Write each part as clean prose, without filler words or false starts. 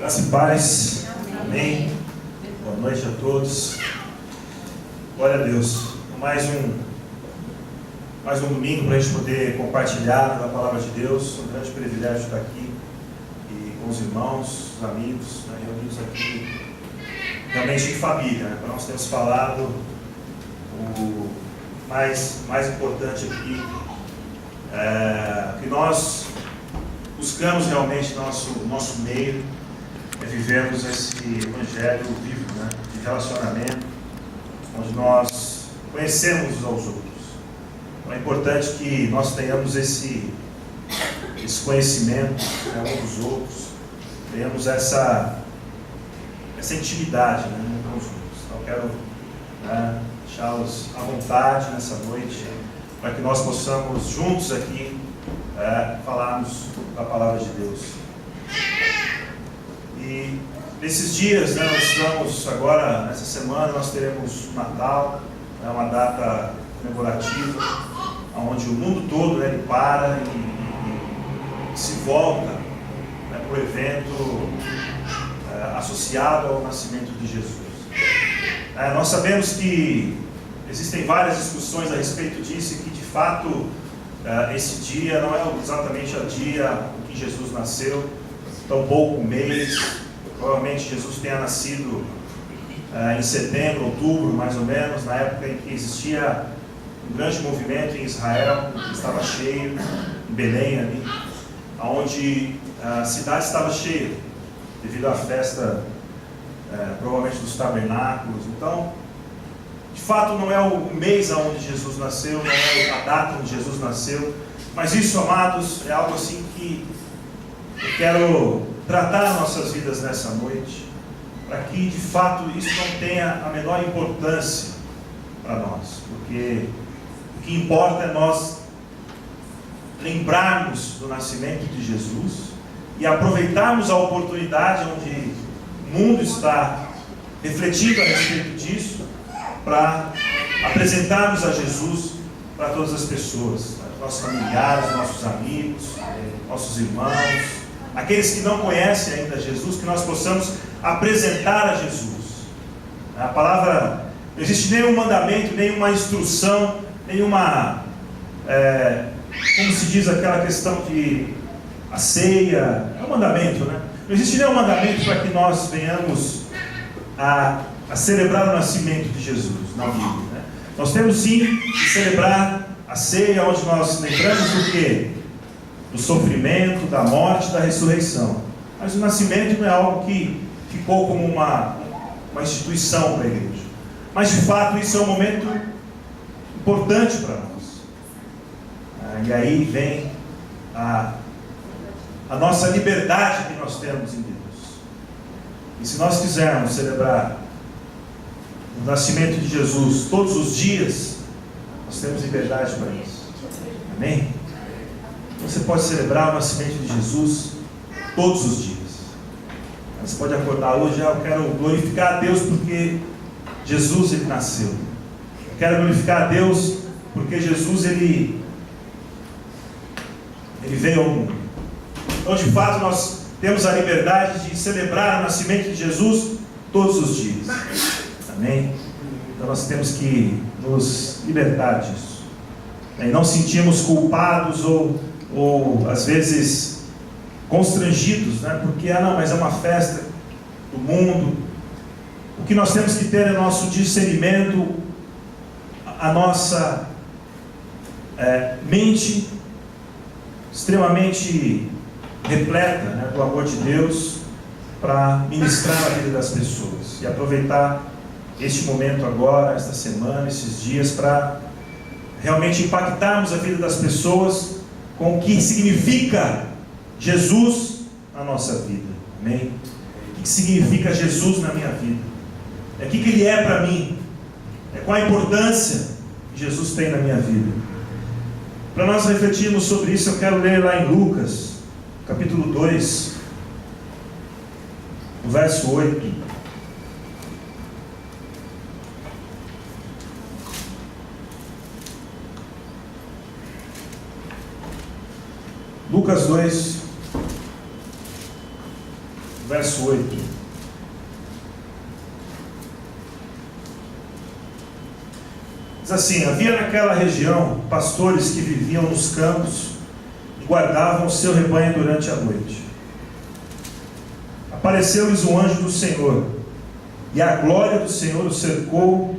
Graça e paz. Amém. Boa noite a todos. Glória a Deus. Mais um domingo para a gente poder compartilhar da palavra de Deus. Um grande privilégio estar aqui e com os irmãos, os amigos, reunidos aqui realmente em família. Para nós temos falado o mais importante aqui, que nós buscamos realmente nosso meio é vivermos esse evangelho vivo, de relacionamento, onde nós conhecemos uns aos outros. Então é importante que nós tenhamos esse conhecimento uns dos outros, tenhamos essa intimidade uns com os outros. Então eu quero deixá-los à vontade nessa noite, para que nós possamos juntos aqui falarmos da palavra de Deus. E nesses dias, nós estamos agora, nessa semana, nós teremos o Natal, uma data comemorativa, onde o mundo todo ele para e se volta para o evento associado ao nascimento de Jesus. Nós sabemos que existem várias discussões a respeito disso e que, de fato, esse dia não é exatamente o dia em que Jesus nasceu, tampouco o mês. Provavelmente Jesus tenha nascido em setembro, outubro, mais ou menos, na época em que existia um grande movimento em Israel, que estava cheio, em Belém ali, onde a cidade estava cheia, devido à festa, provavelmente dos tabernáculos. Então, de fato, não é o mês onde Jesus nasceu, não é a data onde Jesus nasceu, mas isso, amados, é algo assim que eu quero tratar nossas vidas nessa noite, para que, de fato, isso não tenha a menor importância para nós, porque o que importa é nós lembrarmos do nascimento de Jesus e aproveitarmos a oportunidade onde o mundo está refletindo a respeito disso, para apresentarmos a Jesus para todas as pessoas, nossos familiares, nossos amigos, nossos irmãos, aqueles que não conhecem ainda Jesus, que nós possamos apresentar a Jesus. A palavra, não existe nenhum mandamento, nenhuma instrução, nenhuma, como se diz aquela questão de a ceia, é um mandamento, Não existe nenhum mandamento para que nós venhamos a celebrar o nascimento de Jesus na Bíblia. Nós temos sim que celebrar a ceia, onde nós lembramos do quê? Do sofrimento, da morte, da ressurreição. Mas o nascimento não é algo que ficou como uma instituição para a igreja. Mas de fato isso é um momento importante para nós. E aí vem a nossa liberdade que nós temos em Deus. E se nós quisermos celebrar o nascimento de Jesus todos os dias, nós temos liberdade para isso. Amém? Você pode celebrar o nascimento de Jesus todos os dias. Você pode acordar hoje, eu quero glorificar a Deus porque Jesus ele nasceu. Eu quero glorificar a Deus porque Jesus ele veio ao mundo. Então, de fato, nós temos a liberdade de celebrar o nascimento de Jesus todos os dias. Amém? Então nós temos que nos libertar disso. E não sentirmos culpados ou às vezes constrangidos, porque mas é uma festa do mundo. O que nós temos que ter é nosso discernimento, a nossa mente extremamente repleta do amor de Deus, para ministrar a vida das pessoas e aproveitar este momento agora, esta semana, esses dias, para realmente impactarmos a vida das pessoas com o que significa Jesus na nossa vida. Amém? O que significa Jesus na minha vida? O que Ele é para mim? Qual a importância que Jesus tem na minha vida? Para nós refletirmos sobre isso, eu quero ler lá em Lucas, capítulo 2, o verso 8. Lucas 2, verso 8. Diz assim: havia naquela região pastores que viviam nos campos e guardavam o seu rebanho durante a noite. Apareceu-lhes um anjo do Senhor, e a glória do Senhor os cercou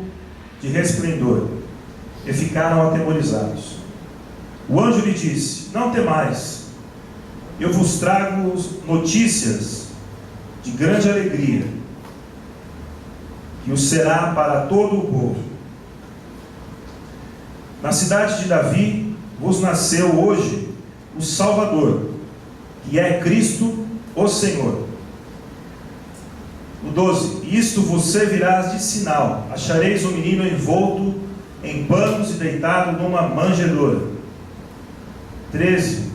de resplendor, e ficaram atemorizados. O anjo lhe disse: não temais, eu vos trago notícias de grande alegria, que o será para todo o povo. Na cidade de Davi vos nasceu hoje o Salvador, que é Cristo o Senhor. O 12: isto vos servirá de sinal: achareis o menino envolto em panos e deitado numa manjedoura. 13: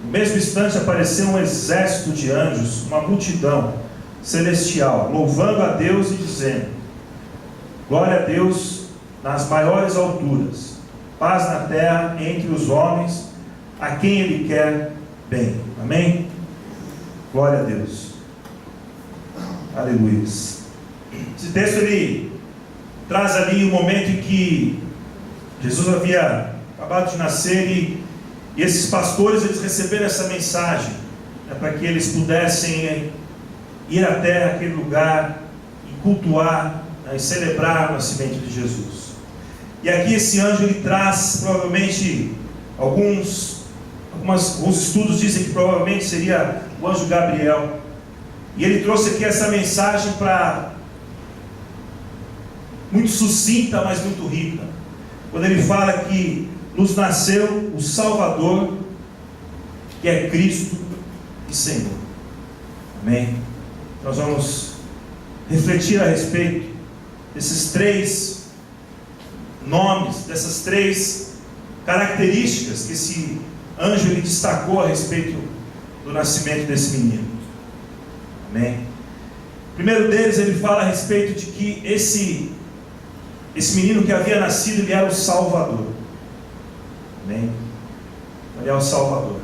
no mesmo instante apareceu um exército de anjos, uma multidão celestial, louvando a Deus e dizendo: glória a Deus nas maiores alturas, paz na terra entre os homens, a quem Ele quer bem. Amém? Glória a Deus. Aleluia. Esse texto ele traz ali o momento em que Jesus havia acabado de nascer e esses pastores eles receberam essa mensagem, para que eles pudessem ir até aquele lugar e cultuar, e celebrar o nascimento de Jesus. E aqui esse anjo ele traz provavelmente alguns estudos dizem que provavelmente seria o anjo Gabriel. E ele trouxe aqui essa mensagem muito sucinta, mas muito rica. Quando ele fala que nos nasceu o Salvador, que é Cristo e Senhor. Amém? Nós vamos refletir a respeito desses três nomes, dessas três características que esse anjo ele destacou a respeito do nascimento desse menino. Amém? O primeiro deles, ele fala a respeito de que esse menino que havia nascido, ele era o Salvador. Amém? Ele é o Salvador.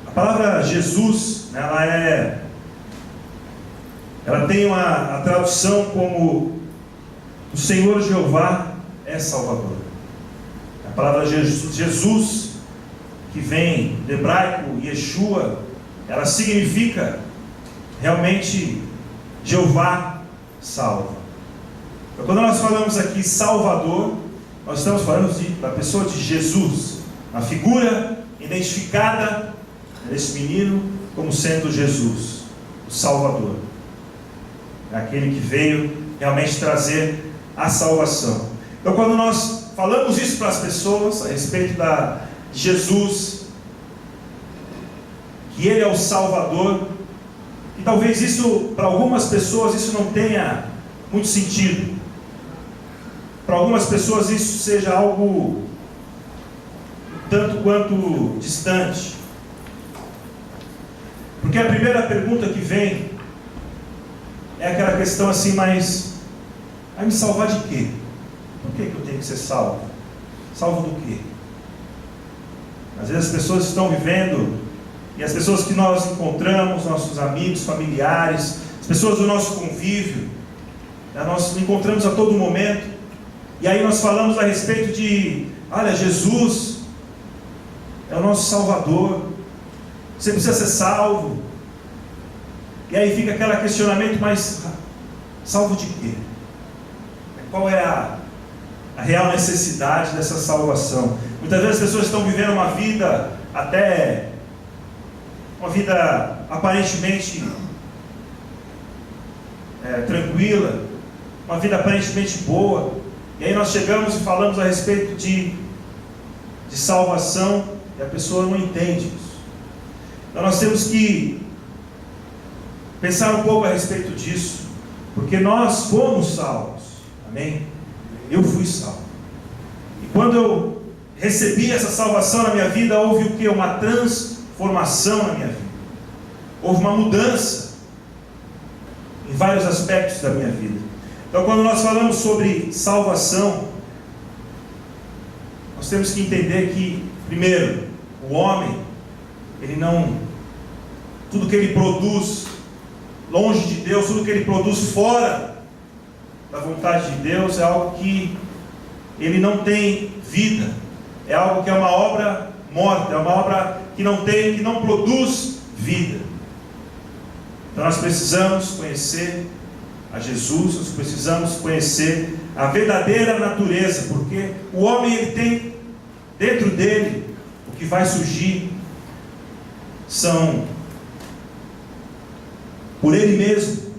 A palavra Jesus, ela tem a tradução como o Senhor Jeová é Salvador. A palavra Jesus, que vem do hebraico Yeshua, ela significa realmente Jeová salva. Então, quando nós falamos aqui Salvador, nós estamos falando da pessoa de Jesus, a figura identificada desse menino como sendo Jesus, o Salvador, aquele que veio realmente trazer a salvação. Então, quando nós falamos isso para as pessoas a respeito de Jesus, que Ele é o Salvador, e talvez isso, para algumas pessoas, isso não tenha muito sentido. Para algumas pessoas isso seja algo tanto quanto distante. Porque a primeira pergunta que vem é aquela questão assim, mas vai me salvar de quê? Por que eu tenho que ser salvo? Salvo do quê? Às vezes as pessoas estão vivendo, e as pessoas que nós encontramos, nossos amigos, familiares, as pessoas do nosso convívio, nós encontramos a todo momento, e aí nós falamos a respeito de, olha, Jesus é o nosso Salvador, você precisa ser salvo, e aí fica aquele questionamento, mas salvo de quê? Qual é a real necessidade dessa salvação? Muitas vezes as pessoas estão vivendo uma vida aparentemente tranquila, uma vida aparentemente boa, e aí nós chegamos e falamos a respeito de salvação, e a pessoa não entende isso. Então nós temos que pensar um pouco a respeito disso, porque nós fomos salvos. Amém? Eu fui salvo. E quando eu recebi essa salvação na minha vida, houve o que? Uma transformação na minha vida. Houve uma mudança em vários aspectos da minha vida. Então, quando nós falamos sobre salvação, nós temos que entender que, primeiro, o homem, ele não tudo que ele produz longe de Deus, tudo que ele produz fora da vontade de Deus, é algo que ele não tem vida, é algo que é uma obra morta, é uma obra que não produz vida. Então nós precisamos conhecer a Jesus, nós precisamos conhecer a verdadeira natureza, porque o homem, ele tem dentro dele, o que vai surgir são, por ele mesmo,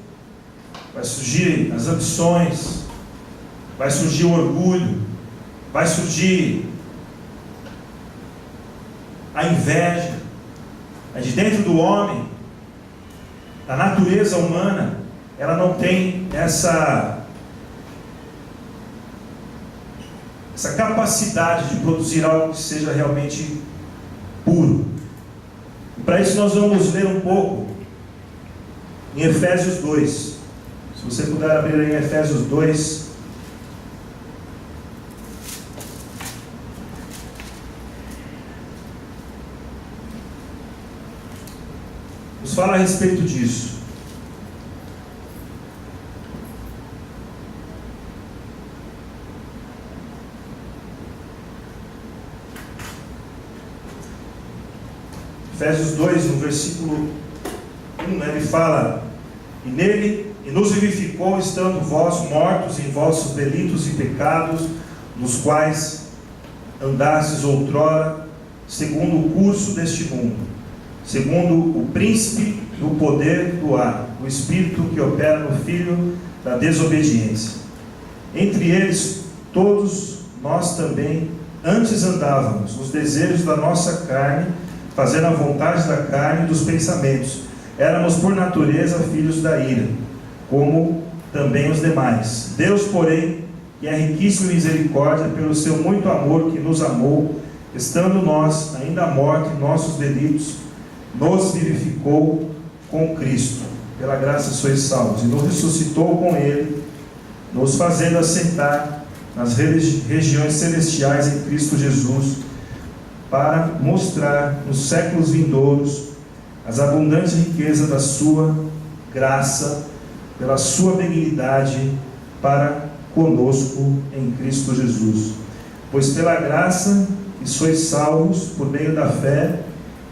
vai surgir as ambições, vai surgir o orgulho, vai surgir a inveja. De dentro do homem, a natureza humana, ela não tem essa capacidade de produzir algo que seja realmente puro. E para isso nós vamos ler um pouco em Efésios 2. Se você puder abrir aí em Efésios 2. Nos fala a respeito disso. Efésios 2, no versículo 1, ele fala: e nele, e nos vivificou, estando vós mortos em vossos delitos e pecados, nos quais andastes outrora, segundo o curso deste mundo, segundo o príncipe do poder do ar, o espírito que opera no filho da desobediência. Entre eles, todos nós também antes andávamos nos desejos da nossa carne, fazendo a vontade da carne e dos pensamentos. Éramos por natureza filhos da ira, como também os demais. Deus, porém, que é riquíssimo em misericórdia, pelo seu muito amor que nos amou, estando nós ainda mortos em nossos delitos, nos vivificou com Cristo. Pela graça sois salvos. E nos ressuscitou com Ele, nos fazendo assentar nas regiões celestiais em Cristo Jesus, para mostrar nos séculos vindouros as abundantes riquezas da sua graça, pela sua benignidade para conosco em Cristo Jesus. Pois pela graça que sois salvos por meio da fé,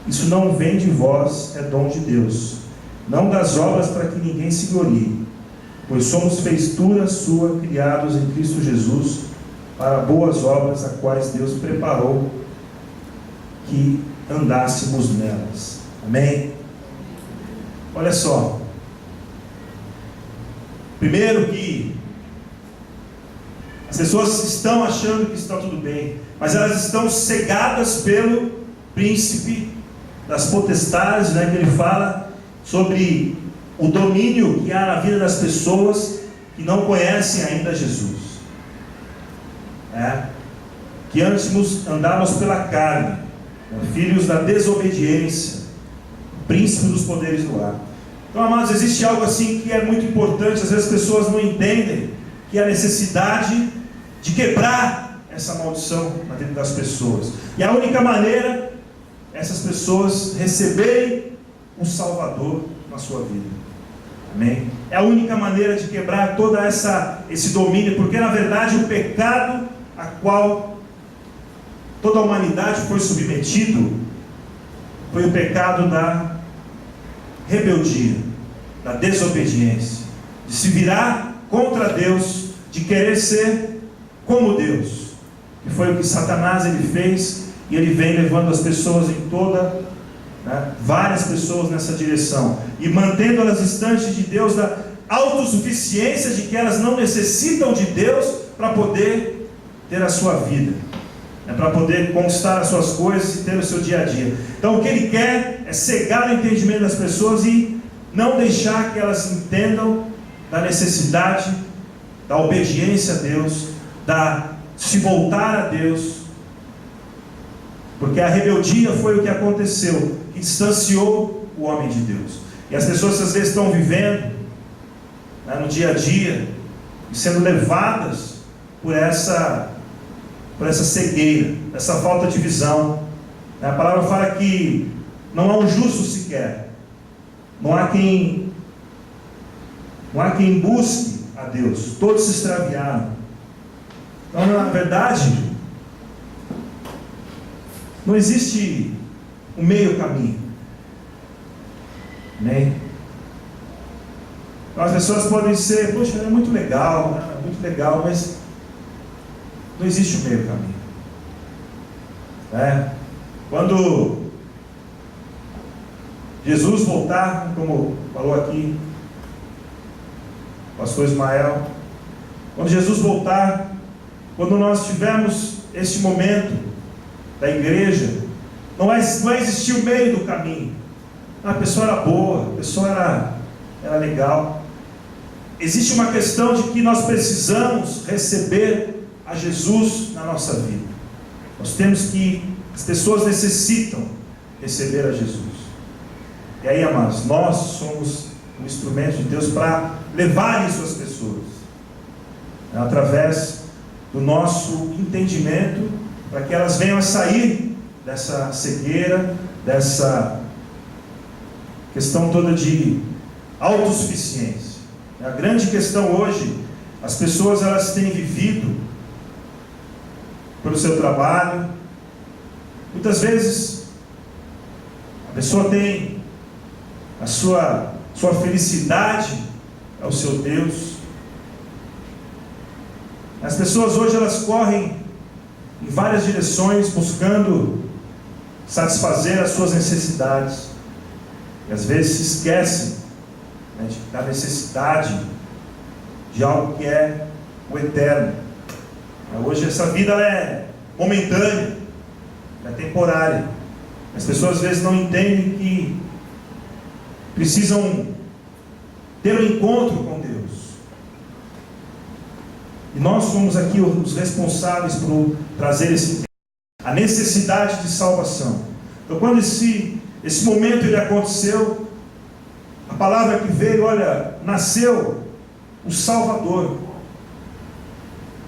isso não vem de vós, é dom de Deus, não das obras para que ninguém se glorie, pois somos feitura sua, criados em Cristo Jesus, para boas obras, as quais Deus preparou que andássemos nelas. Amém? Olha só. Primeiro que as pessoas estão achando que está tudo bem, mas elas estão cegadas pelo príncipe das potestades, né, que ele fala sobre o domínio que há na vida das pessoas que não conhecem ainda Jesus. Que antes andávamos pela carne, filhos da desobediência, príncipe dos poderes do ar. Então, amados, existe algo assim que é muito importante. Às vezes as pessoas não entendem que a necessidade de quebrar essa maldição na vida das pessoas, e a única maneira é essas pessoas receberem um Salvador na sua vida. Amém? É a única maneira de quebrar todo esse domínio, porque na verdade o pecado a qual toda a humanidade foi submetido foi o pecado da rebeldia, da desobediência, de se virar contra Deus, de querer ser como Deus, que foi o que Satanás ele fez, e ele vem levando as pessoas em toda, várias pessoas nessa direção, e mantendo-elas distantes de Deus, da autossuficiência de que elas não necessitam de Deus para poder ter a sua vida, para poder conquistar as suas coisas e ter o seu dia a dia. Então o que ele quer é cegar o entendimento das pessoas e não deixar que elas entendam da necessidade da obediência a Deus, da se voltar a Deus, porque a rebeldia foi o que aconteceu, que distanciou o homem de Deus. E as pessoas às vezes estão vivendo no dia a dia e sendo levadas por essa cegueira, essa falta de visão. A palavra fala que não há um justo sequer, Não há quem busque a Deus. Todos se extraviaram. Então, na verdade, não existe um meio caminho. Amém? Então, as pessoas podem ser, poxa, é muito legal, né? É muito legal, mas não existe um meio caminho. Quando Jesus voltar, como falou aqui o pastor Ismael, quando Jesus voltar, quando nós tivermos este momento da igreja, não vai existir o meio do caminho. A pessoa era boa, a pessoa era legal. Existe uma questão de que nós precisamos receber a Jesus na nossa vida. Nós temos que, as pessoas necessitam receber a Jesus. E aí, amados, nós somos um instrumento de Deus para levar isso às pessoas, através do nosso entendimento, para que elas venham a sair dessa cegueira, dessa questão toda de autossuficiência. A grande questão hoje, as pessoas elas têm vivido pelo seu trabalho. Muitas vezes a pessoa tem a sua felicidade é o seu Deus. As pessoas hoje elas correm em várias direções buscando satisfazer as suas necessidades, e às vezes se esquecem, né, da necessidade de algo que é o eterno. Hoje essa vida ela é momentânea, é temporária. As pessoas às vezes não entendem que precisam ter um encontro com Deus. E nós somos aqui os responsáveis por trazer a necessidade de salvação. Então, quando esse momento ele aconteceu, a palavra que veio, olha, nasceu o Salvador,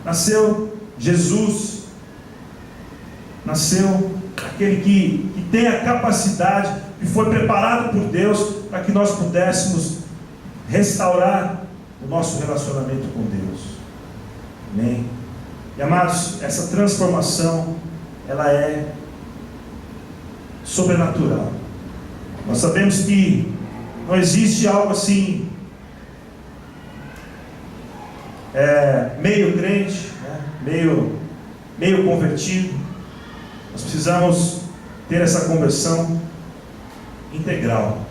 nasceu Jesus, nasceu aquele que tem a capacidade, que foi preparado por Deus para que nós pudéssemos restaurar o nosso relacionamento com Deus. Amém? E amados, essa transformação ela é sobrenatural. Nós sabemos que não existe algo assim meio crente, né? meio convertido. Nós precisamos ter essa conversão integral.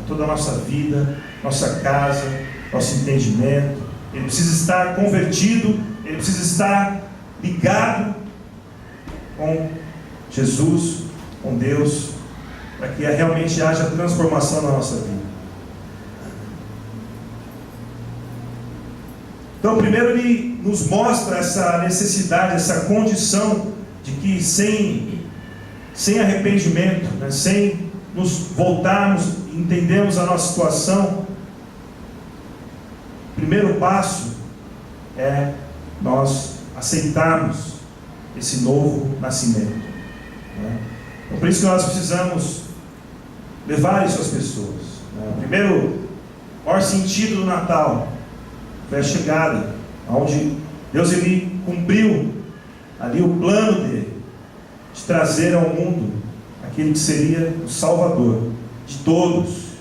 Toda a nossa vida, nossa casa, nosso entendimento, ele precisa estar convertido, ele precisa estar ligado com Jesus, com Deus, para que realmente haja transformação na nossa vida. Então, primeiro ele nos mostra essa necessidade, essa condição de que sem arrependimento, né, sem nos voltarmos e entendermos a nossa situação, o primeiro passo é nós aceitarmos esse novo nascimento, né? Então, por isso que nós precisamos levar isso às pessoas, né? O primeiro maior sentido do Natal foi a chegada, onde Deus ele cumpriu ali o plano dele de trazer ao mundo aquele que seria o Salvador de todos.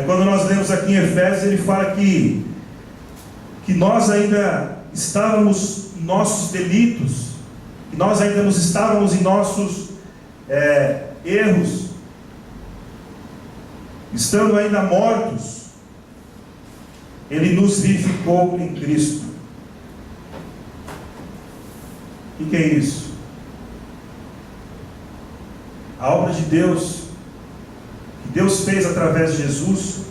Quando nós lemos aqui em Efésios, ele fala que nós ainda estávamos em nossos delitos, que nós ainda estávamos em nossos erros, estando ainda mortos, ele nos vivificou em Cristo. O que é isso? A obra de Deus, que Deus fez através de Jesus,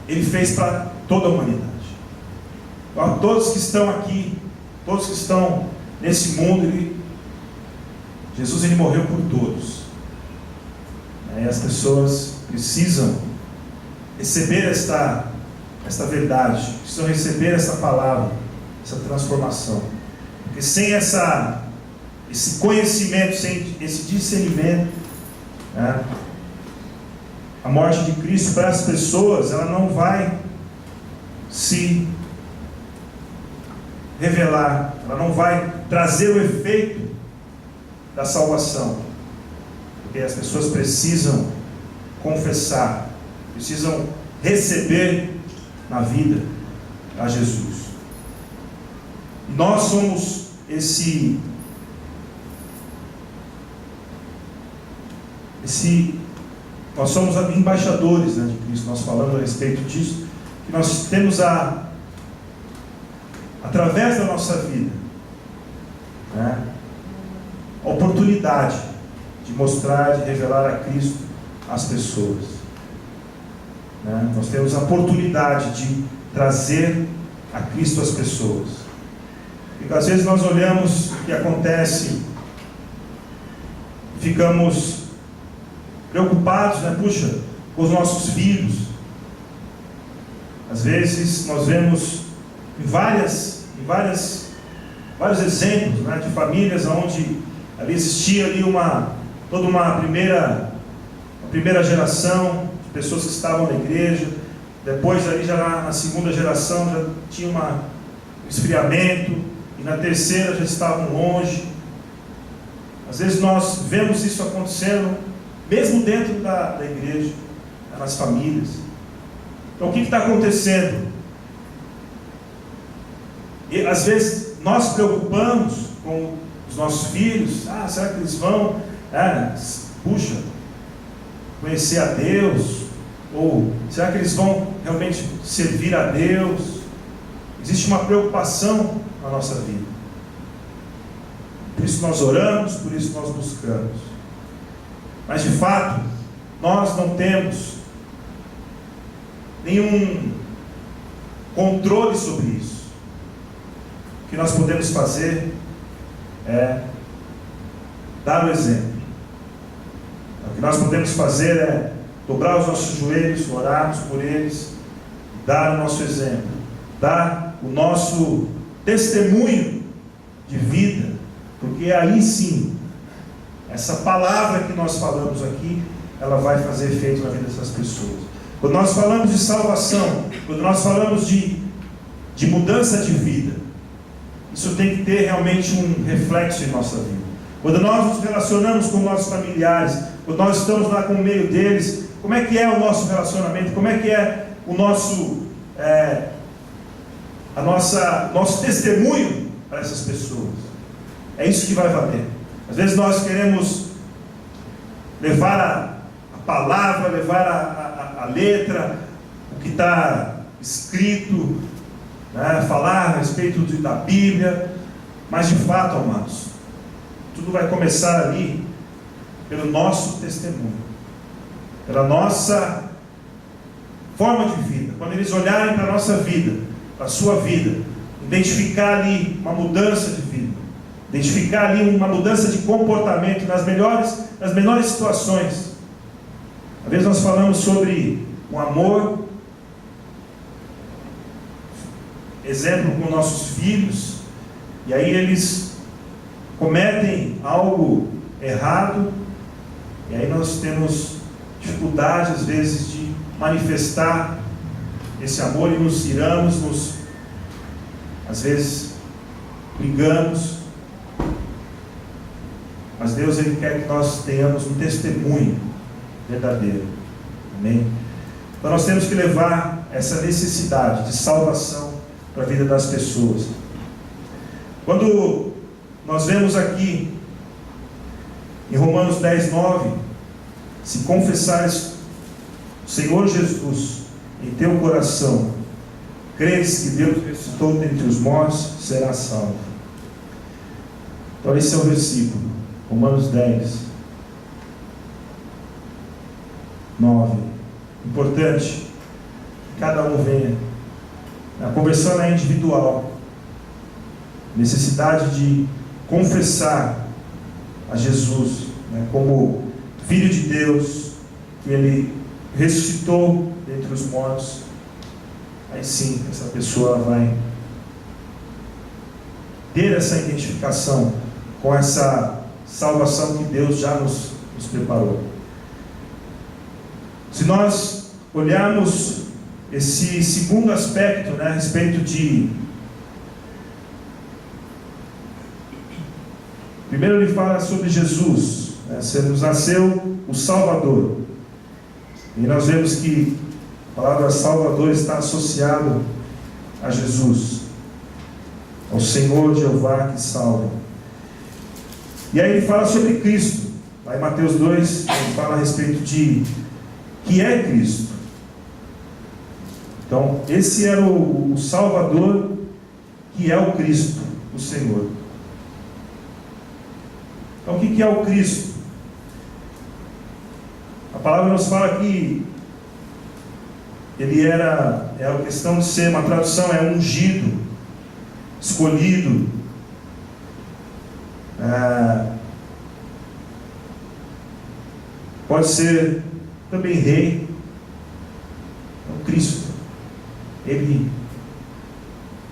ele fez para toda a humanidade. Para todos que estão aqui, todos que estão nesse mundo, Jesus ele morreu por todos. E as pessoas precisam receber esta verdade, precisam receber essa palavra, essa transformação. Porque sem esse conhecimento, sem esse discernimento, né, a morte de Cristo para as pessoas, ela não vai se revelar, ela não vai trazer o efeito da salvação, porque as pessoas precisam confessar, precisam receber na vida a Jesus. Nós somos nós somos embaixadores, né, de Cristo. Nós falamos a respeito disso, que nós temos através da nossa vida, né, a oportunidade de mostrar, de revelar a Cristo às pessoas, né? Nós temos a oportunidade de trazer a Cristo às pessoas. E às vezes nós olhamos o que acontece, ficamos preocupados, né? Puxa, com os nossos filhos. Às vezes nós vemos vários exemplos, né, de famílias onde ali existia ali toda uma primeira geração de pessoas que estavam na igreja. Depois ali já na segunda geração já tinha um esfriamento, e na terceira já estavam longe. Às vezes nós vemos isso acontecendo mesmo dentro da igreja, nas famílias. Então o que está acontecendo? E às vezes nós preocupamos com os nossos filhos. Será que eles vão conhecer a Deus? Ou será que eles vão realmente servir a Deus? Existe uma preocupação na nossa vida. Por isso nós oramos, por isso nós buscamos. Mas de fato, nós não temos nenhum controle sobre isso. O que nós podemos fazer é dar o exemplo. O que nós podemos fazer é dobrar os nossos joelhos, orarmos por eles, dar o nosso exemplo, dar o nosso testemunho de vida, porque aí sim, essa palavra que nós falamos aqui, ela vai fazer efeito na vida dessas pessoas. Quando nós falamos de salvação, quando nós falamos de mudança de vida, isso tem que ter realmente um reflexo em nossa vida. Quando nós nos relacionamos com nossos familiares, quando nós estamos lá com o meio deles, como é que é o nosso relacionamento? Como é que é o nosso testemunho para essas pessoas? É isso que vai valer. Às vezes nós queremos levar a palavra, levar a letra, o que está escrito, né, falar a respeito da Bíblia, mas de fato, amados, tudo vai começar ali pelo nosso testemunho, pela nossa forma de vida. Quando eles olharem para a nossa vida, para a sua vida, identificar ali uma mudança de vida, identificar ali uma mudança de comportamento nas menores situações. Às vezes nós falamos sobre o amor, exemplo com nossos filhos, e aí eles cometem algo errado, e aí nós temos dificuldade às vezes de manifestar esse amor e nos iramos, às vezes brigamos, mas Deus, Ele quer que nós tenhamos um testemunho verdadeiro, amém? Então nós temos que levar essa necessidade de salvação para a vida das pessoas. Quando nós vemos aqui em Romanos 10:9, se confessares o Senhor Jesus em teu coração, creres que Deus ressuscitou dentre os mortos, serás salvo. Então esse é o versículo, Romanos 10:9. Importante que cada um venha. A conversão é individual. Necessidade de confessar a Jesus, né, como Filho de Deus, que Ele ressuscitou dentre os mortos. Aí sim, essa pessoa vai ter essa identificação com essa salvação que Deus já nos preparou. Se nós olharmos esse segundo aspecto, a respeito de... Primeiro ele fala sobre Jesus, nos nasceu o Salvador. E nós vemos que a palavra Salvador está associado a Jesus, ao Senhor Jeová que salva. E aí ele fala sobre Cristo. Lá em Mateus 2, ele fala a respeito de que é Cristo. Então, esse era o Salvador, que é o Cristo, o Senhor. Então, o que é o Cristo? A palavra nos fala que ele é a questão de ser, uma tradução é ungido, escolhido, pode ser também rei. É o Cristo. Ele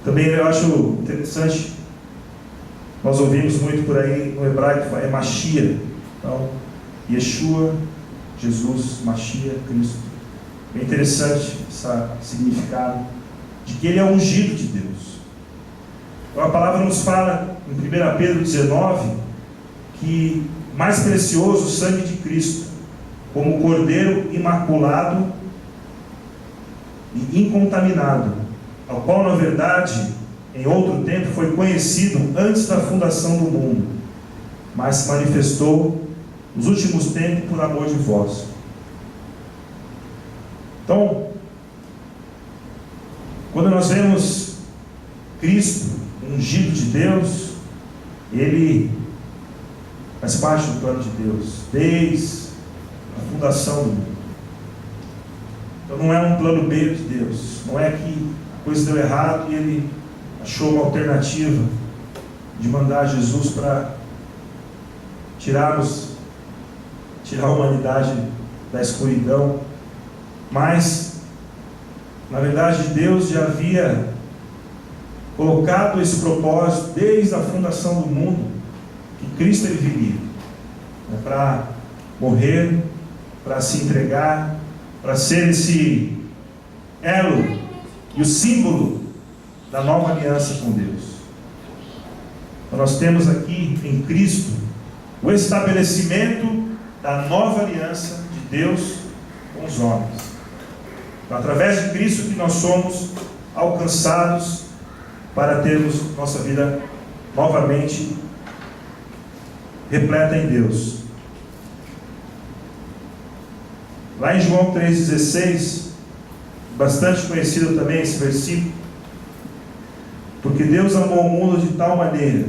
também, eu acho interessante, nós ouvimos muito por aí no hebraico, é Mashiach. Então, Yeshua, Jesus, Mashiach, Cristo. É interessante esse significado de que ele é ungido de Deus. Então a palavra nos fala em 1 Pedro 19 que mais precioso o sangue de Cristo, como o cordeiro imaculado e incontaminado, ao qual na verdade em outro tempo foi conhecido antes da fundação do mundo, mas se manifestou nos últimos tempos por amor de vós. Então, quando nós vemos Cristo, ungido de Deus, ele faz parte do plano de Deus, desde a fundação do mundo. Então não é um plano B de Deus, não é que a coisa deu errado e ele achou uma alternativa de mandar Jesus para tirar a humanidade da escuridão. Mas, na verdade, Deus já havia colocado esse propósito desde a fundação do mundo, que Cristo ele viria, para morrer, para se entregar, para ser esse elo e o símbolo da nova aliança com Deus. Então, nós temos aqui em Cristo o estabelecimento da nova aliança de Deus com os homens. Então, através de Cristo que nós somos alcançados para termos nossa vida novamente repleta em Deus. Lá em João 3,16, bastante conhecido também esse versículo, porque Deus amou o mundo de tal maneira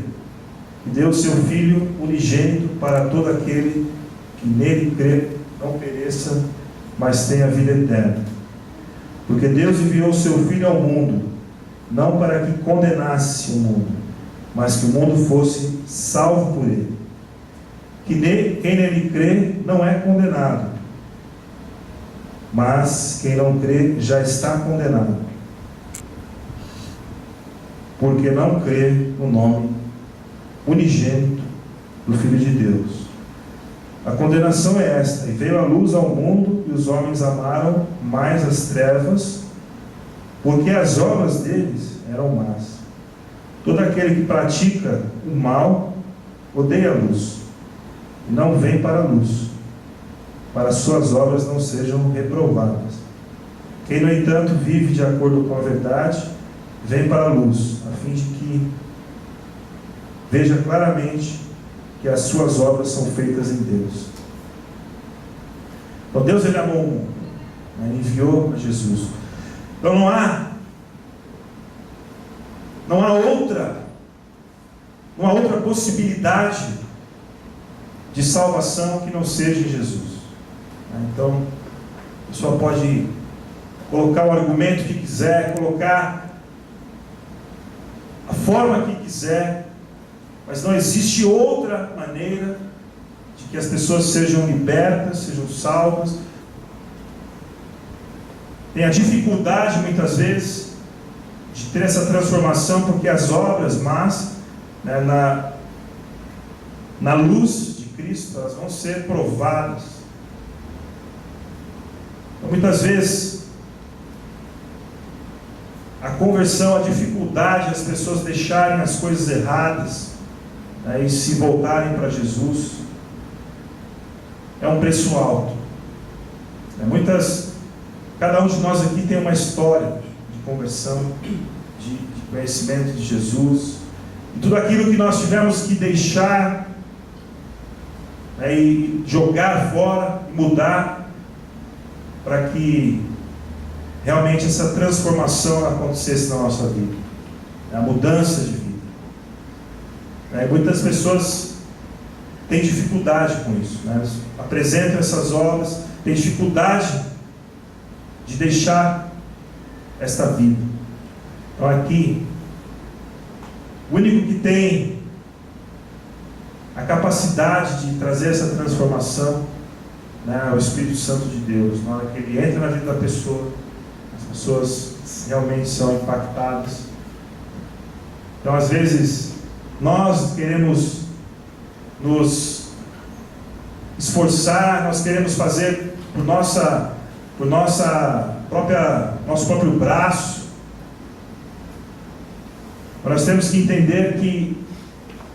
que deu o seu Filho unigênito para todo aquele que nele crê, não pereça, mas tenha vida eterna. Porque Deus enviou o seu Filho ao mundo, não para que condenasse o mundo, mas que o mundo fosse salvo por ele. Quem nele crê não é condenado, mas quem não crê já está condenado, porque não crê no nome unigênito do Filho de Deus. A condenação é esta: e veio a luz ao mundo, e os homens amaram mais as trevas, porque as obras deles eram más. Todo aquele que pratica o mal odeia a luz, e não vem para a luz, para suas obras não sejam reprovadas. Quem, no entanto, vive de acordo com a verdade, vem para a luz, a fim de que veja claramente que as suas obras são feitas em Deus. Então Deus ele amou o mundo, ele enviou a Jesus. Então não há outra possibilidade de salvação que não seja em Jesus. Então a pessoa pode colocar o argumento que quiser, colocar a forma que quiser, mas não existe outra maneira de que as pessoas sejam libertas, sejam salvas. Tem a dificuldade muitas vezes de ter essa transformação, porque as obras más, na luz de Cristo, elas vão ser provadas. Então, muitas vezes, a conversão, a dificuldade, as pessoas deixarem as coisas erradas, né, e se voltarem para Jesus, é um preço alto. Cada um de nós aqui tem uma história de conversão, de conhecimento de Jesus, e tudo aquilo que nós tivemos que deixar, né, e jogar fora, mudar, para que realmente essa transformação acontecesse na nossa vida, a mudança de vida. Muitas pessoas têm dificuldade com isso, né? Apresentam essas obras, têm dificuldade de deixar esta vida. Então aqui, o único que tem a capacidade de trazer essa transformação, né, é o Espírito Santo de Deus. Na hora que ele entra na vida da pessoa, as pessoas realmente são impactadas. Então, às vezes, nós queremos nos esforçar, nós queremos fazer por nosso próprio braço. Nós temos que entender que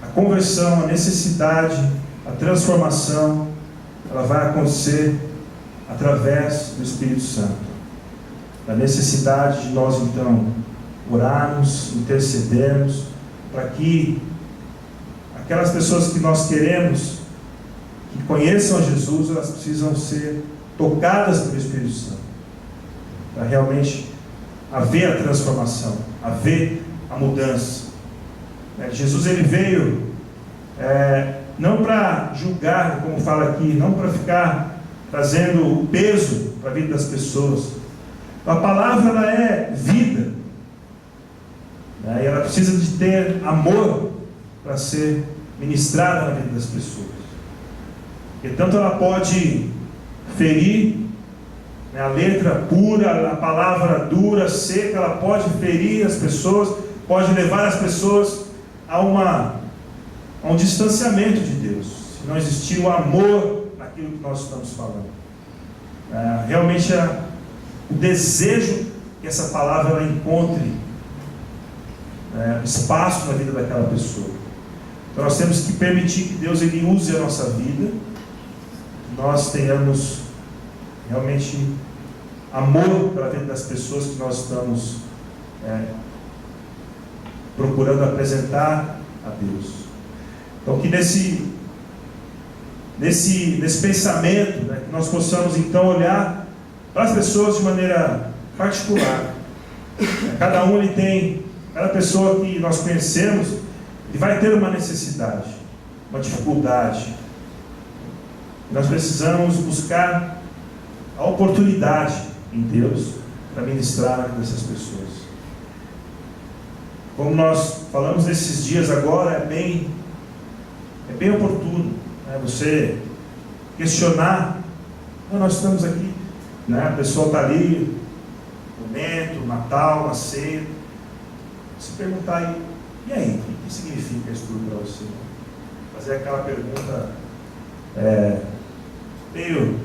a conversão, a necessidade, a transformação, ela vai acontecer através do Espírito Santo. A necessidade de nós, então, orarmos, intercedermos, para que aquelas pessoas que nós queremos, que conheçam a Jesus, elas precisam ser tocadas pelo Espírito Santo, para realmente haver a transformação, haver a mudança. Jesus, ele veio não para julgar, como fala aqui, não para ficar trazendo o peso para a vida das pessoas. A palavra, ela é vida, né? E ela precisa de ter amor para ser ministrada na vida das pessoas. Porque tanto ela pode ferir, né, a letra pura, a palavra dura, seca, ela pode ferir as pessoas, pode levar as pessoas a um distanciamento de Deus, se não existir o amor naquilo que nós estamos falando. Realmente o desejo que essa palavra ela encontre espaço na vida daquela pessoa. Então nós temos que permitir que Deus ele use a nossa vida, que nós tenhamos realmente amor pela vida das pessoas que nós estamos procurando apresentar a Deus. Então que nesse pensamento, né, que nós possamos então olhar para as pessoas de maneira particular. Cada pessoa que nós conhecemos, ele vai ter uma necessidade, uma dificuldade. Nós precisamos buscar a oportunidade em Deus para ministrar na vida dessas pessoas. Como nós falamos nesses dias agora, é bem oportuno, né, você questionar. Nós estamos aqui, né, a pessoa está ali, momento, Natal, a ceia. Se perguntar aí, e aí, o que significa isso tudo para você? Fazer aquela pergunta meio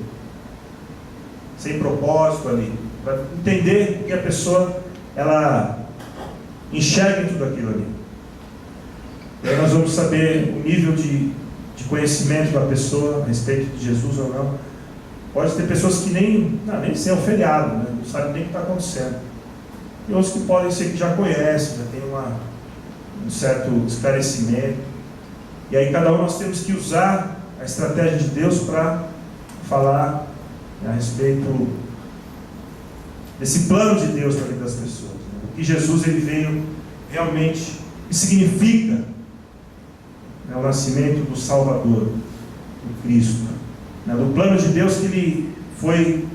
sem propósito ali, para entender o que a pessoa ela enxerga em tudo aquilo ali. E aí nós vamos saber o nível de conhecimento da pessoa a respeito de Jesus ou não. Pode ter pessoas que nem sei, é um feriado, né? Não sabem nem o que está acontecendo. E outros que podem ser que já conhecem, já tem um certo esclarecimento. E aí cada um nós temos que usar a estratégia de Deus para falar, né, a respeito desse plano de Deus na vida das pessoas. Né? O que Jesus ele veio realmente, o que significa, né, o nascimento do Salvador, do Cristo. Né, do plano de Deus que ele foi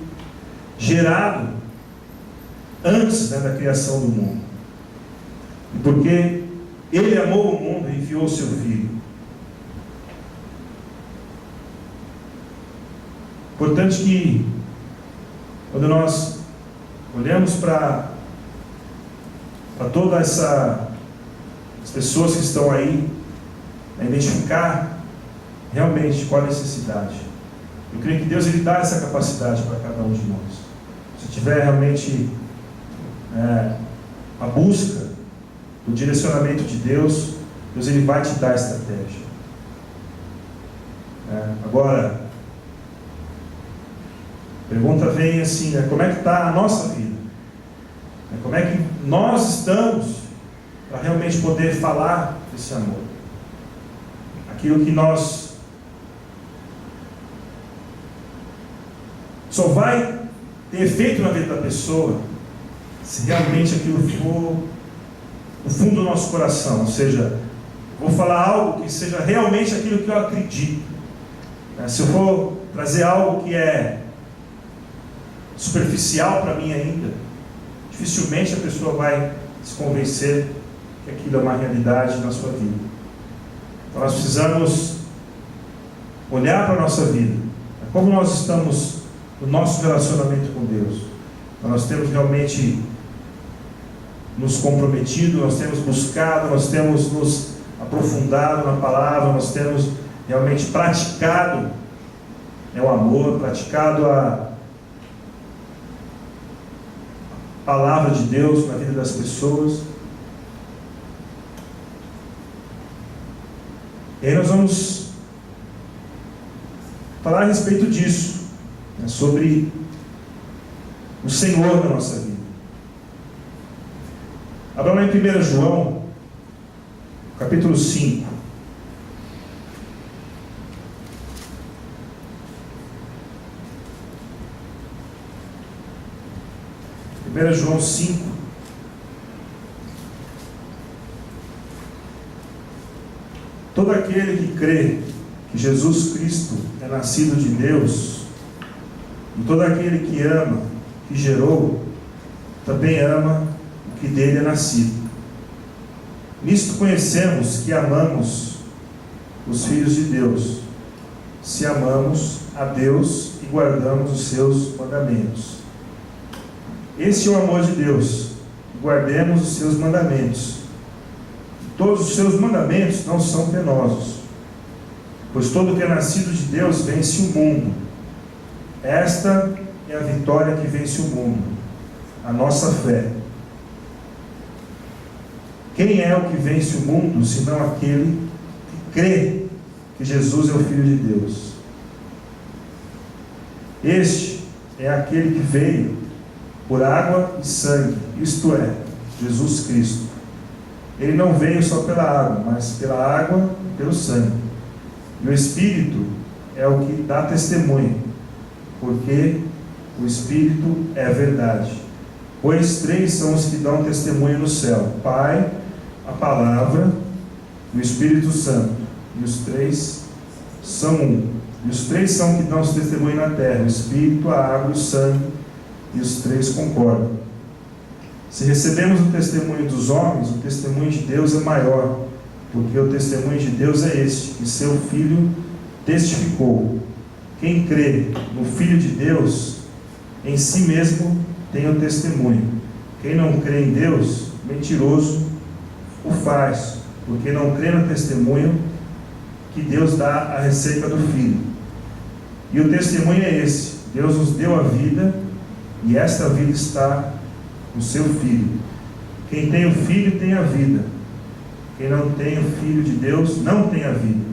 gerado antes, né, da criação do mundo. E porque ele amou o mundo e enviou o seu Filho. Importante que, quando nós olhamos para todas as pessoas que estão aí, identificar realmente qual a necessidade. Eu creio que Deus ele dá essa capacidade para cada um de nós. se tiver realmente a busca do direcionamento de Deus, Deus ele vai te dar a estratégia. Agora, a pergunta vem assim, como é que está a nossa vida? Como é que nós estamos para realmente poder falar desse amor? Aquilo que nós só vai ter efeito na vida da pessoa se realmente aquilo for no fundo do nosso coração. Ou seja, vou falar algo que seja realmente aquilo que eu acredito. Se eu for trazer algo que é superficial para mim ainda, dificilmente a pessoa vai se convencer que aquilo é uma realidade na sua vida. Então nós precisamos olhar para a nossa vida, como nós estamos no nosso relacionamento com Deus. Então nós temos realmente nos comprometido, nós temos buscado, nós temos nos aprofundado na palavra, nós temos realmente praticado o amor, praticado a palavra de Deus na vida das pessoas. E aí nós vamos falar a respeito disso, sobre o Senhor na nossa vida. Abra lá em 1 João, capítulo 5. João 5. Todo aquele que crê que Jesus Cristo é nascido de Deus, e todo aquele que ama, que gerou, também ama o que dele é nascido. Nisto conhecemos que amamos os filhos de Deus, se amamos a Deus e guardamos os seus mandamentos. Este é o amor de Deus, guardemos os seus mandamentos. Todos os seus mandamentos não são penosos, pois todo que é nascido de Deus vence o mundo. Esta é a vitória que vence o mundo, a nossa fé. Quem é o que vence o mundo, senão aquele que crê que Jesus é o Filho de Deus? Este é aquele que veio por água e sangue, isto é, Jesus Cristo. Ele não veio só pela água, mas pela água e pelo sangue. E o Espírito é o que dá testemunho, porque o Espírito é a verdade. Pois três são os que dão testemunho no céu: o Pai, a Palavra e o Espírito Santo. E os três são um. E os três são que dão testemunho na terra: o Espírito, a água e o sangue. E os três concordam. Se recebemos o testemunho dos homens, o testemunho de Deus é maior, porque o testemunho de Deus é este, que seu Filho testificou. Quem crê no Filho de Deus, em si mesmo tem o testemunho. Quem não crê em Deus, mentiroso o faz, porque não crê no testemunho que Deus dá a respeito do Filho. E o testemunho é esse: Deus nos deu a vida, e esta vida está no seu Filho. Quem tem o Filho tem a vida. Quem não tem o Filho de Deus não tem a vida.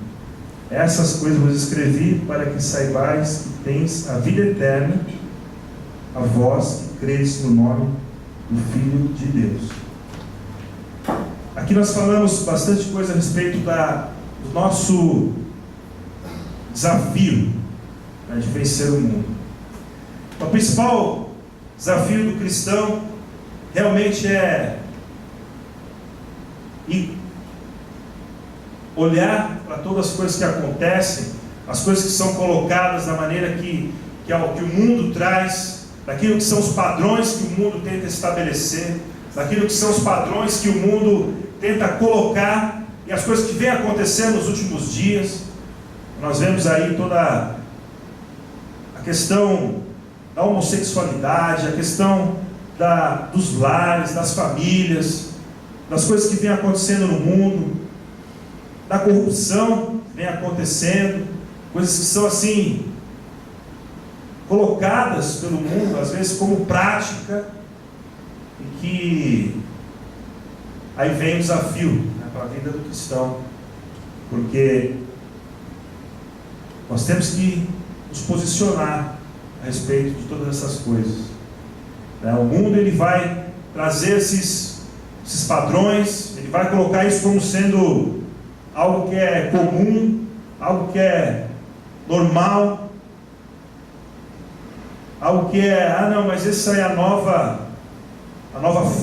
Essas coisas vos escrevi para que saibais que tens a vida eterna, a vós que credes no nome do Filho de Deus. Aqui nós falamos bastante coisa a respeito do nosso desafio de vencer o mundo. O principal desafio do cristão realmente é olhar para todas as coisas que acontecem, as coisas que são colocadas da maneira que o mundo traz, daquilo que são os padrões que o mundo tenta estabelecer, daquilo que são os padrões que o mundo tenta colocar, e as coisas que vêm acontecendo nos últimos dias. Nós vemos aí toda a questão da homossexualidade, a questão dos lares, das famílias, das coisas que vêm acontecendo no mundo, da corrupção que vem acontecendo, coisas que são assim colocadas pelo mundo, às vezes como prática, e que aí vem o desafio, né, para a vida do cristão, porque nós temos que nos posicionar a respeito de todas essas coisas. O mundo ele vai trazer esses padrões, ele vai colocar isso como sendo algo que é comum, algo que é normal, algo que é, não, mas essa é a nova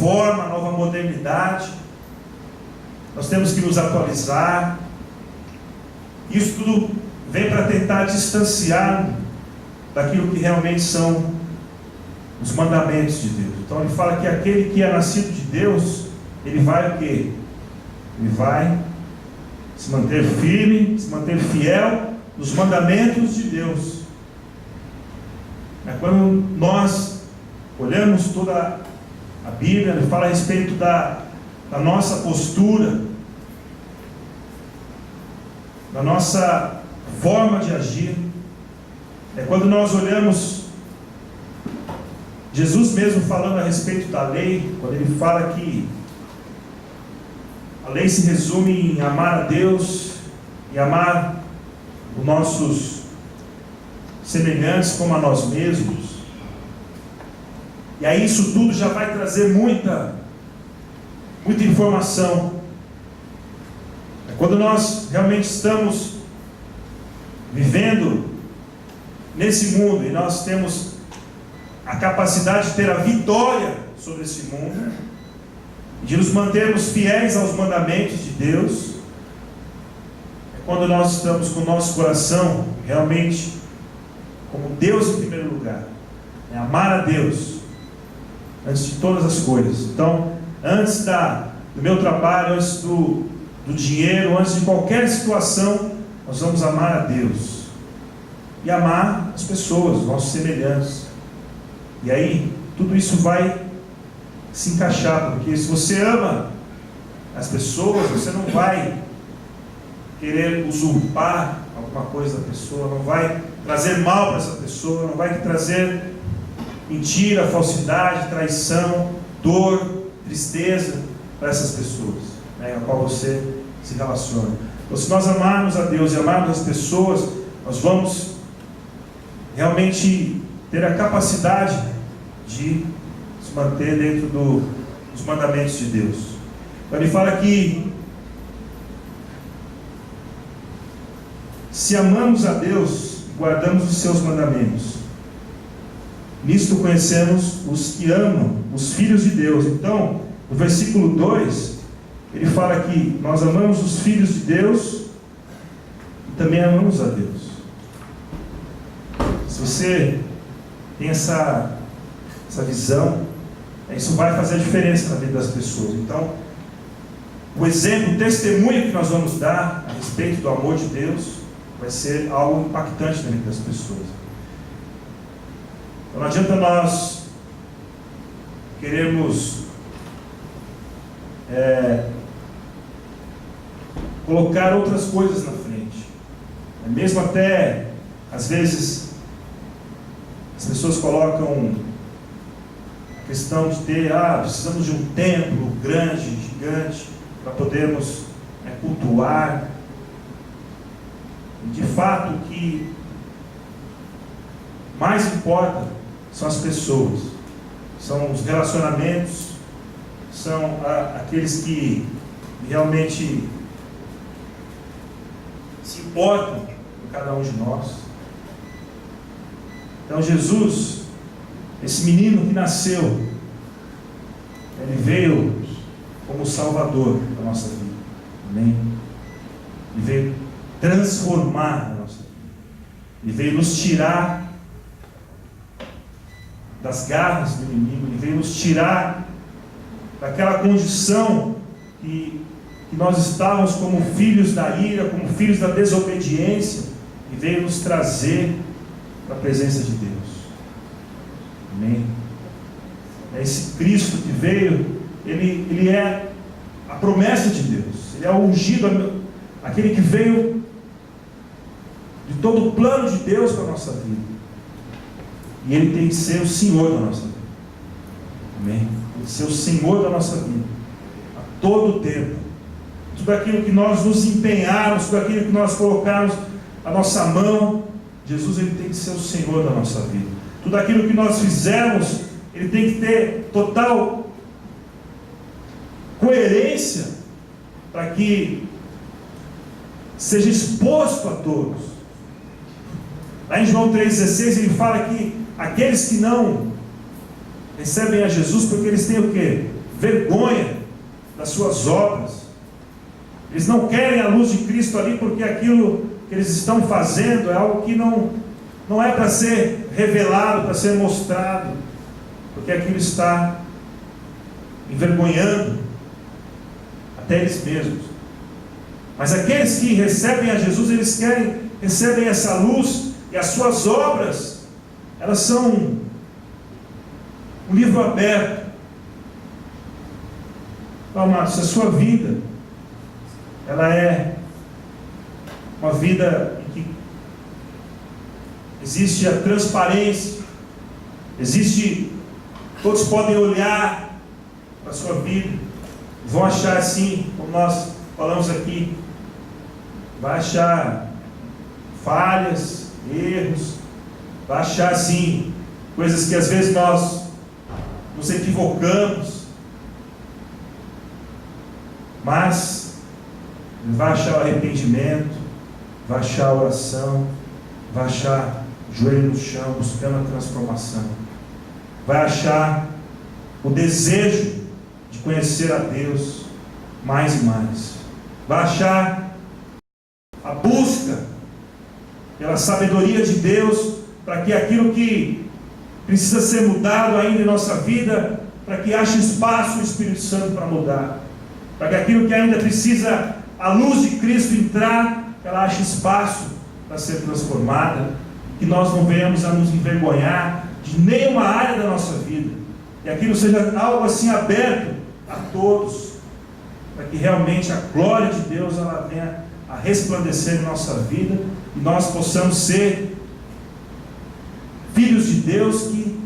forma, a nova modernidade. Nós temos que nos atualizar. Isso tudo vem para tentar distanciar daquilo que realmente são os mandamentos de Deus. Então ele fala que aquele que é nascido de Deus, ele vai o quê? Ele vai se manter firme, se manter fiel nos mandamentos de Deus. Quando nós olhamos toda a Bíblia, ele fala a respeito da nossa postura, da nossa forma de agir. Quando nós olhamos Jesus mesmo falando a respeito da lei, quando ele fala que a lei se resume em amar a Deus e amar os nossos semelhantes como a nós mesmos. E aí isso tudo já vai trazer muita informação. Quando nós realmente estamos vivendo nesse mundo e nós temos a capacidade de ter a vitória sobre esse mundo, de nos mantermos fiéis aos mandamentos de Deus, quando nós estamos com o nosso coração realmente como Deus em primeiro lugar, amar a Deus antes de todas as coisas. Então, antes do meu trabalho, antes do dinheiro, antes de qualquer situação, nós vamos amar a Deus e amar as pessoas, os nossos semelhantes. E aí, tudo isso vai se encaixar, porque se você ama as pessoas, você não vai querer usurpar alguma coisa da pessoa, não vai trazer mal para essa pessoa, não vai trazer mentira, falsidade, traição, dor, tristeza para essas pessoas, a qual você se relaciona. Então, se nós amarmos a Deus e amarmos as pessoas, nós vamos realmente ter a capacidade de se manter dentro dos mandamentos de Deus. Então ele fala que se amamos a Deus, guardamos os seus mandamentos. Nisto conhecemos os que amam, os filhos de Deus. Então, no versículo 2, ele fala que nós amamos os filhos de Deus e também amamos a Deus. Se você tem essa visão, isso vai fazer a diferença na vida das pessoas. Então, o exemplo, o testemunho que nós vamos dar a respeito do amor de Deus vai ser algo impactante na vida das pessoas. Então, não adianta nós queremos colocar outras coisas na frente. Mesmo até, às vezes, as pessoas colocam a questão de ter, precisamos de um templo grande, gigante, para podermos cultuar. E de fato, o que mais importa são as pessoas, são os relacionamentos, são aqueles que realmente se importam com cada um de nós. Então Jesus, esse menino que nasceu, ele veio como Salvador da nossa vida. Amém? Ele veio transformar a nossa vida. Ele veio nos tirar das garras do inimigo. Ele veio nos tirar daquela condição que nós estávamos como filhos da ira, como filhos da desobediência, e veio nos trazer para a presença de Deus. Amém? Esse Cristo que veio, ele é a promessa de Deus, ele é o ungido, aquele que veio de todo o plano de Deus para a nossa vida. E Ele tem que ser o Senhor da nossa vida. Amém? Tem que ser o Senhor da nossa vida. A todo tempo. Tudo aquilo que nós nos empenharmos, tudo aquilo que nós colocarmos a nossa mão, Jesus Ele tem que ser o Senhor da nossa vida. Tudo aquilo que nós fizermos, Ele tem que ter total coerência para que seja exposto a todos. Lá em João 3,16 ele fala que aqueles que não recebem a Jesus porque eles têm o quê? Vergonha das suas obras. Eles não querem a luz de Cristo ali porque aquilo que eles estão fazendo é algo que não é para ser revelado, para ser mostrado, porque aquilo está envergonhando até eles mesmos. Mas aqueles que recebem a Jesus, recebem essa luz, e as suas obras, elas são um livro aberto. Amados, se a sua vida, ela é uma vida em que existe a transparência, todos podem olhar para a sua vida, vão achar assim, como nós falamos aqui, vai achar falhas, erros, vai achar assim, coisas que às vezes nós nos equivocamos, mas vai achar o arrependimento, vai achar a oração, vai achar o joelho no chão, buscando a transformação, vai achar o desejo de conhecer a Deus mais e mais, vai achar a busca pela sabedoria de Deus, para que aquilo que precisa ser mudado ainda em nossa vida, para que ache espaço no Espírito Santo para mudar, para que aquilo que ainda precisa a luz de Cristo entrar, ela ache espaço para ser transformada, que nós não venhamos a nos envergonhar de nenhuma área da nossa vida, que aquilo seja algo assim aberto a todos, para que realmente a glória de Deus ela venha a resplandecer em nossa vida, e nós possamos ser filhos de Deus que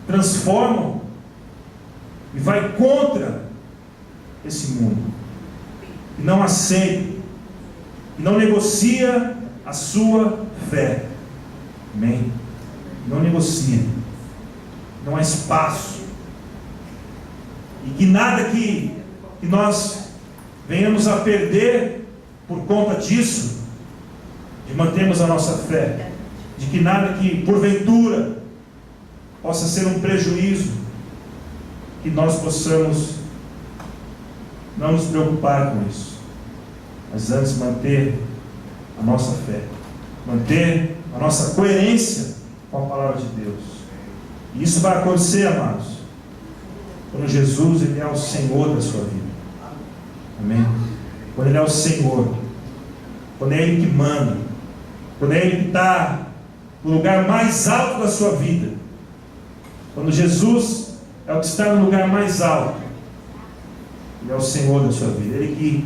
transformam e vai contra esse mundo, que não aceita, que não negocia a sua fé. Amém? Não negocia, não há espaço, e que nada que nós venhamos a perder por conta disso, de mantermos a nossa fé, de que nada que porventura possa ser um prejuízo, que nós possamos não nos preocupar com isso, mas antes manter a nossa fé, manter a nossa coerência com a palavra de Deus. E isso vai acontecer, amados, quando Jesus Ele é o Senhor da sua vida. Amém? Quando Ele é o Senhor, quando é Ele que manda, quando é Ele que está no lugar mais alto da sua vida, quando Jesus é o que está no lugar mais alto, Ele é o Senhor da sua vida, Ele que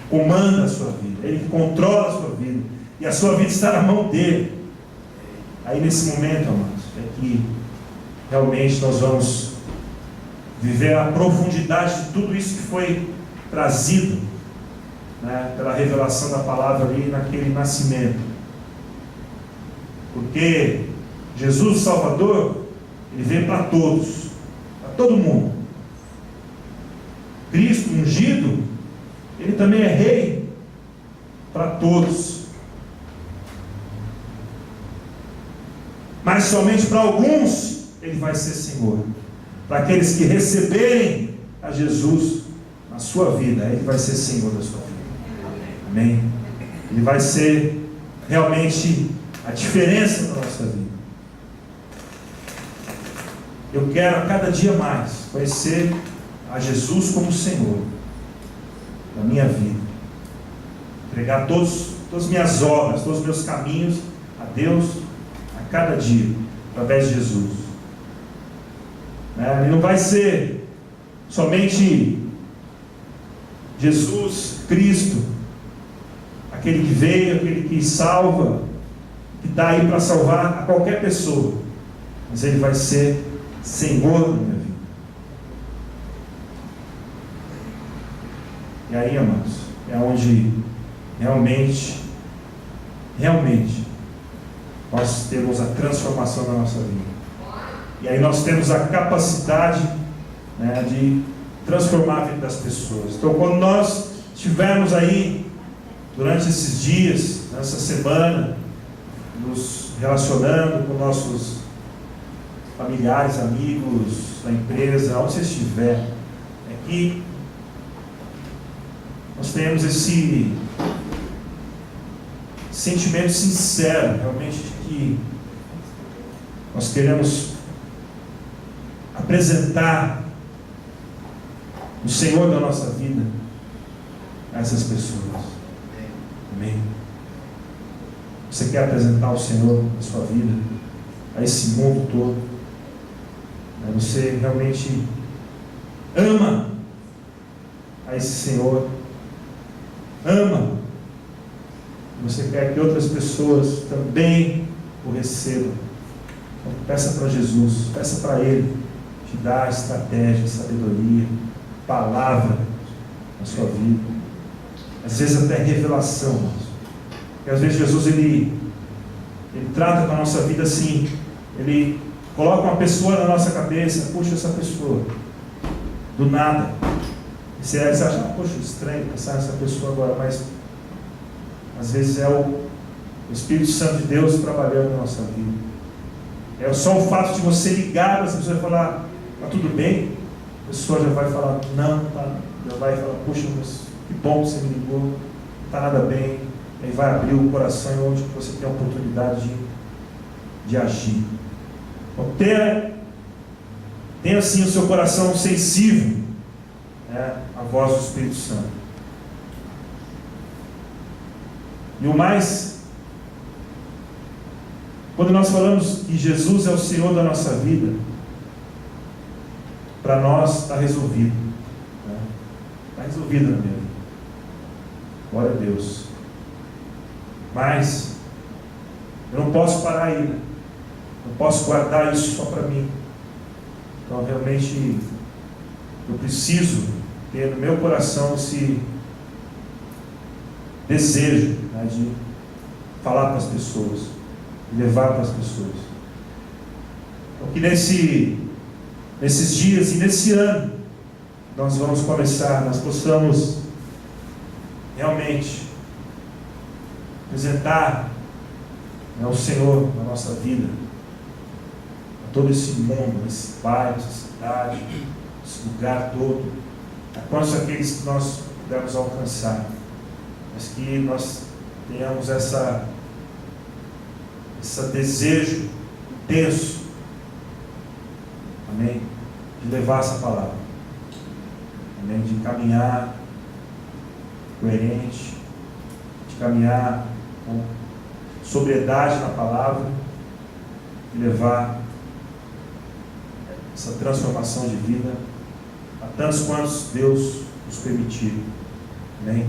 comanda a sua vida, Ele que controla a sua vida, e a sua vida está na mão dEle. Aí nesse momento, amados, é que realmente nós vamos viver a profundidade de tudo isso que foi trazido, né, pela revelação da palavra ali naquele nascimento. Porque Jesus, o Salvador, Ele veio para todos, para todo mundo. Cristo ungido, Ele também é rei para todos. Mas somente para alguns Ele vai ser Senhor. Para aqueles que receberem a Jesus na sua vida, Ele vai ser Senhor da sua vida. Amém? Ele vai ser realmente a diferença da nossa vida. Eu quero a cada dia mais conhecer a Jesus como Senhor da minha vida, entregar todas as minhas obras, todos os meus caminhos a Deus a cada dia, através de Jesus. Ele não vai ser somente Jesus Cristo, aquele que veio, aquele que salva, que está aí para salvar a qualquer pessoa, mas Ele vai ser Senhor da minha vida. E aí, amados, é onde realmente nós temos a transformação da nossa vida. E aí nós temos a capacidade, né, de transformar a vida das pessoas. Então, quando nós estivermos aí durante esses dias, nessa semana, nos relacionando com nossos familiares, amigos, na empresa, onde você estiver, é que nós tenhamos esse sentimento sincero, realmente, de que nós queremos apresentar o Senhor da nossa vida a essas pessoas. Amém? Você quer apresentar o Senhor da sua vida a esse mundo todo? Você realmente ama a esse Senhor? Ama? Você quer que outras pessoas também o recebam? Então, peça para Jesus, peça para Ele te dar estratégia, sabedoria, palavra na sua vida. Às vezes até revelação. Porque às vezes Jesus ele trata com a nossa vida assim. Ele coloca uma pessoa na nossa cabeça, puxa essa pessoa, do nada. E você acha, poxa, estranho pensar nessa pessoa agora, mas às vezes é o Espírito Santo de Deus trabalhando na nossa vida. É só o fato de você ligar para essa pessoa e falar, está tudo bem? A pessoa já vai falar, não, tá. Já vai falar, puxa, mas que bom que você me ligou, não está nada bem. Aí vai abrir o coração onde você tem a oportunidade de agir. Então, tenha assim o seu coração sensível, né, à voz do Espírito Santo. E o mais, quando nós falamos que Jesus é o Senhor da nossa vida, para nós está resolvido. Está resolvido na minha vida. Glória a Deus. Mas eu não posso parar aí, né? Não posso guardar isso só para mim. Então realmente eu preciso ter no meu coração esse desejo, né, de falar para as pessoas, de levar para as pessoas. Então que nesses dias e nesse ano nós vamos começar, nós possamos realmente apresentar, né, o Senhor na nossa vida, a todo esse mundo, esse bairro, essa cidade, esse lugar todo, a quantos aqueles que nós pudermos alcançar, mas que nós tenhamos esse desejo intenso, amém, de levar essa palavra, amém, de caminhar coerente, de caminhar com sobriedade na palavra e levar essa transformação de vida a tantos quantos Deus nos permitir. Amém?